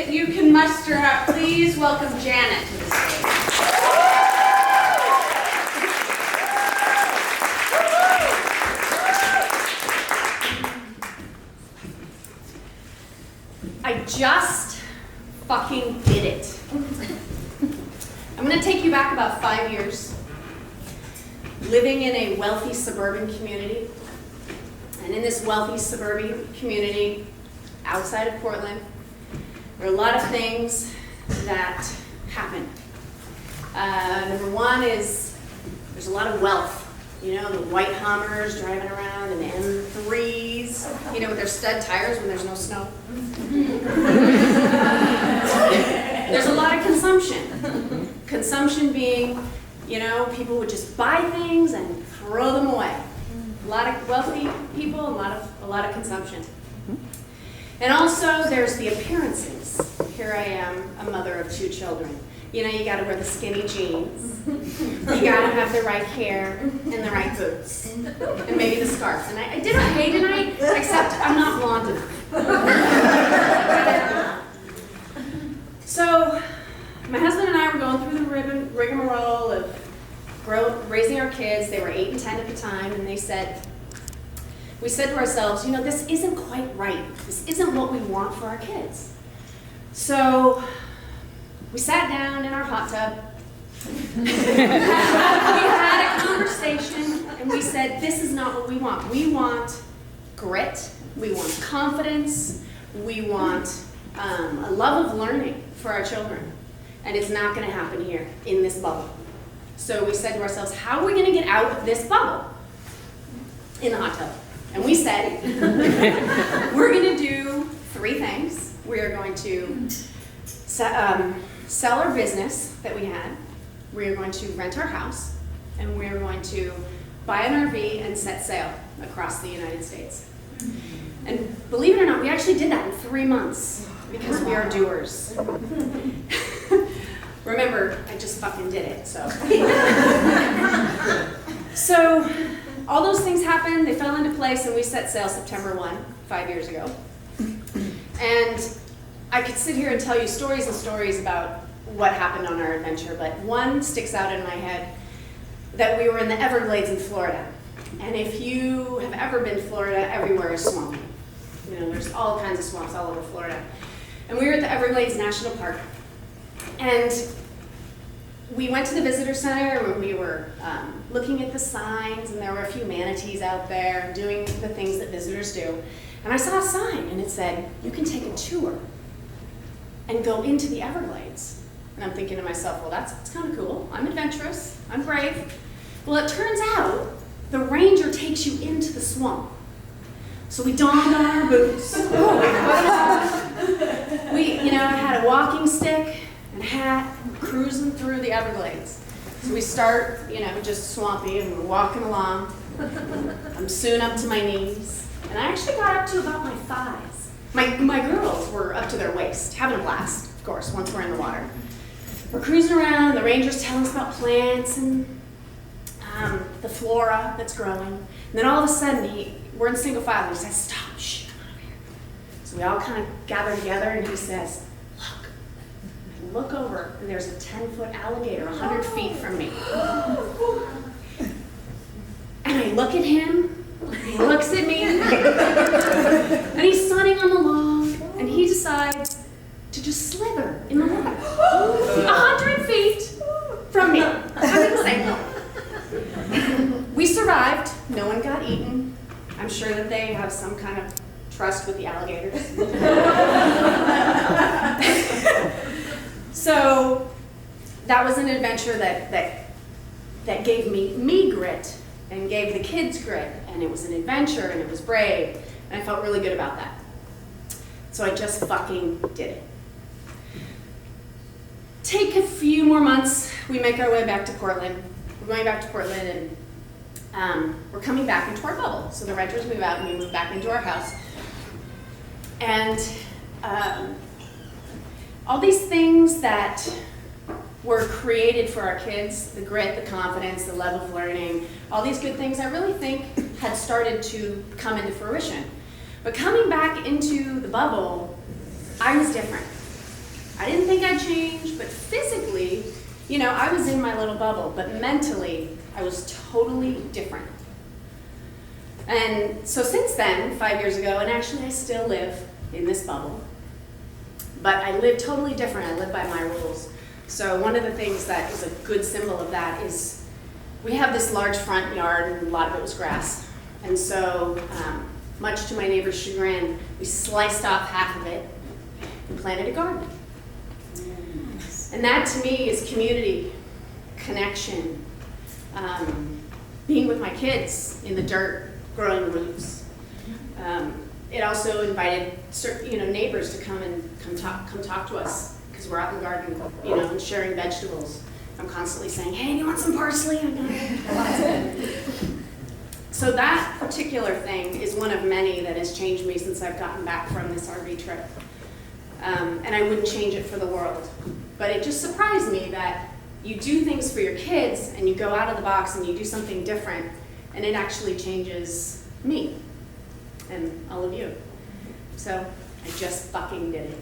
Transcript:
that you can muster up, please welcome Janet to the stage. I just fucking did it. I'm going to take you back about 5 years, living in a wealthy suburban community. And in this wealthy suburban community outside of Portland, there are a lot of things that happen. Number one is there's a lot of wealth. You know, the white Hummers driving around and the M3s, you know, with their stud tires when there's no snow. There's a lot of consumption. Consumption being, you know, people would just buy things and throw them away. A lot of wealthy people, a lot of consumption. And also there's the appearances. Here I am, a mother of 2 children. You know, you gotta wear the skinny jeans. You gotta have the right hair and the right boots. And maybe the scarf. And I did okay tonight, except I'm not blonde enough. So, my husband and I were going through the rigmarole of raising our kids. They were 8 and 10 at the time, and we said to ourselves, you know, this isn't quite right. This isn't what we want for our kids. So, we sat down in our hot tub. We had a conversation, and we said, this is not what we want. We want grit. We want confidence. We want a love of learning for our children. And it's not going to happen here in this bubble. So we said to ourselves, how are we going to get out of this bubble in the hot tub? And we said, we're going to do 3 things. We are going to sell our business that we had. We are going to rent our house. And we are going to buy an RV and set sail across the United States. And believe it or not, we actually did that in 3 months because we are doers. Remember, I just fucking did it, so. So, all those things happened, they fell into place, and we set sail September 1, 5 years ago. And I could sit here and tell you stories and stories about what happened on our adventure, but one sticks out in my head, that we were in the Everglades in Florida. And if you have ever been to Florida, everywhere is swampy. You know, there's all kinds of swamps all over Florida. And we were at the Everglades National Park. And we went to the visitor center and we were looking at the signs, and there were a few manatees out there doing the things that visitors do. And I saw a sign and it said, you can take a tour and go into the Everglades. And I'm thinking to myself, well, that's kind of cool. I'm adventurous, I'm brave. Well, it turns out the ranger takes you into the swamp. So we donned on our boots. I had a walking stick and hat, cruising through the Everglades. So we start, just swampy, and we're walking along. I'm soon up to my knees. And I actually got up to about my thighs. My girls were up to their waist, having a blast, of course, once we're in the water. We're cruising around, the ranger's telling us about plants and the flora that's growing. And then all of a sudden, we're in single file, and he says, stop, shh, come on over here. So we all kind of gather together, and he says, look. And I look over, and there's a 10-foot alligator 100 feet from me. And I look at him, and he looks at me, and he's sunning on the log, and he decides to just slither in the water. 100 feet from me. I'm insane. We survived. No one got eaten. I'm sure that they have some kind of trust with the alligators. So that was an adventure that gave me grit and gave the kids grit, and it was an adventure and it was brave, and I felt really good about that. So I just fucking did it. Take a few more months, we make our way back to Portland. We're going back to Portland, and we're coming back into our bubble. So the renters move out and we move back into our house. And all these things that were created for our kids, the grit, the confidence, the love of learning, all these good things I really think had started to come into fruition. But coming back into the bubble, I was different. I didn't think I'd change, but physically, you know, I was in my little bubble, but mentally, I was totally different. And so since then, 5 years ago, and actually I still live in this bubble, but I live totally different. I live by my rules. So one of the things that is a good symbol of that is we have this large front yard, and a lot of it was grass. And so, much to my neighbor's chagrin, we sliced off half of it and planted a garden. And that to me is community, connection, being with my kids in the dirt, growing roots. It also invited neighbors to come talk to us because we're out in the garden, and sharing vegetables. I'm constantly saying, "Hey, do you want some parsley?" So that particular thing is one of many that has changed me since I've gotten back from this RV trip. And I wouldn't change it for the world. But it just surprised me that you do things for your kids and you go out of the box and you do something different, and it actually changes me and all of you. So I just fucking did it.